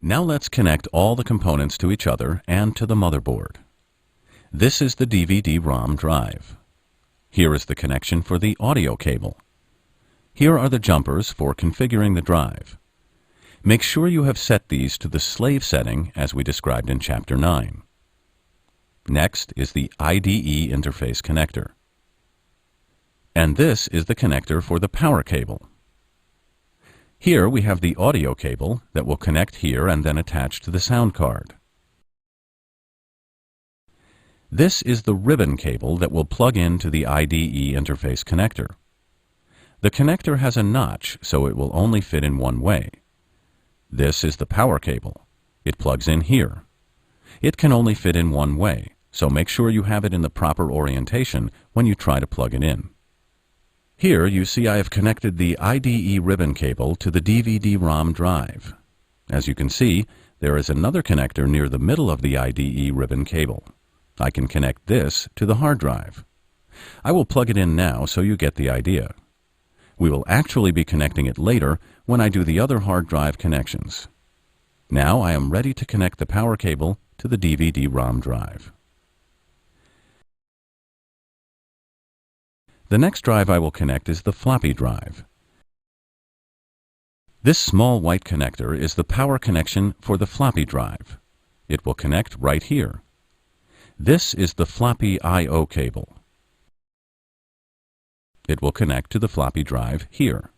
Now let's connect all the components to each other and to the motherboard. This is the DVD-ROM drive. Here is the connection for the audio cable. Here are the jumpers for configuring the drive. Make sure you have set these to the slave setting as we described in Chapter 9. Next is the IDE interface connector. And this is the connector for the power cable. Here we have the audio cable that will connect here and then attach to the sound card. This is the ribbon cable that will plug into the IDE interface connector. The connector has a notch, so it will only fit in one way. This is the power cable. It plugs in here. It can only fit in one way, so make sure you have it in the proper orientation when you try to plug it in. Here you see I have connected the IDE ribbon cable to the DVD-ROM drive. As you can see, there is another connector near the middle of the IDE ribbon cable. I can connect this to the hard drive. I will plug it in now so you get the idea. We will actually be connecting it later when I do the other hard drive connections. Now I am ready to connect the power cable to the DVD-ROM drive. The next drive I will connect is the floppy drive. This small white connector is the power connection for the floppy drive. It will connect right here. This is the floppy I/O cable. It will connect to the floppy drive here.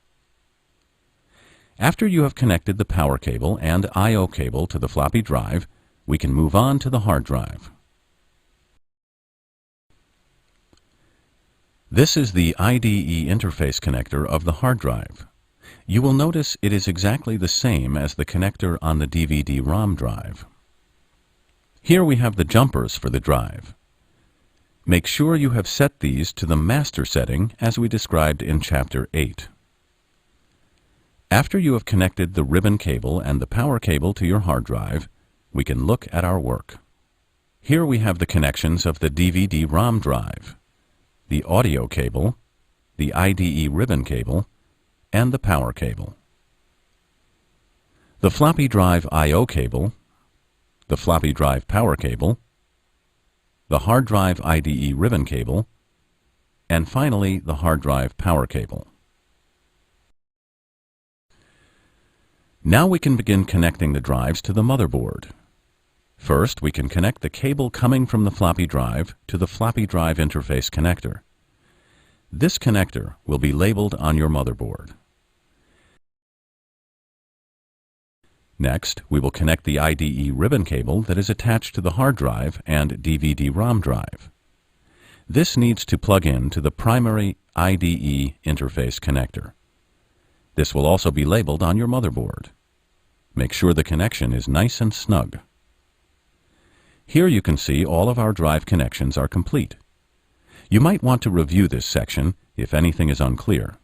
After you have connected the power cable and I/O cable to the floppy drive, we can move on to the hard drive. This is the IDE interface connector of the hard drive. You will notice it is exactly the same as the connector on the DVD-ROM drive. Here we have the jumpers for the drive. Make sure you have set these to the master setting as we described in Chapter 8. After you have connected the ribbon cable and the power cable to your hard drive, we can look at our work. Here we have the connections of the DVD-ROM drive, the audio cable, the IDE ribbon cable, and the power cable. The floppy drive I/O cable, the floppy drive power cable, the hard drive IDE ribbon cable, and finally the hard drive power cable. Now we can begin connecting the drives to the motherboard. First, we can connect the cable coming from the floppy drive to the floppy drive interface connector. This connector will be labeled on your motherboard. Next, we will connect the IDE ribbon cable that is attached to the hard drive and DVD-ROM drive. This needs to plug in to the primary IDE interface connector. This will also be labeled on your motherboard. Make sure the connection is nice and snug. Here you can see all of our drive connections are complete. You might want to review this section if anything is unclear.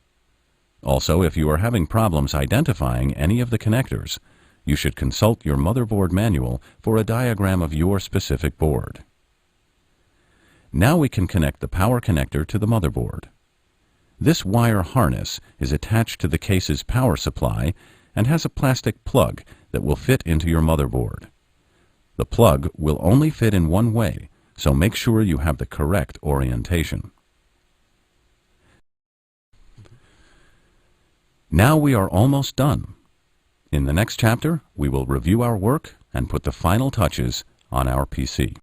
Also, if you are having problems identifying any of the connectors, you should consult your motherboard manual for a diagram of your specific board. Now we can connect the power connector to the motherboard. This wire harness is attached to the case's power supply and has a plastic plug that will fit into your motherboard. The plug will only fit in one way, so make sure you have the correct orientation. Now we are almost done. In the next chapter, we will review our work and put the final touches on our PC.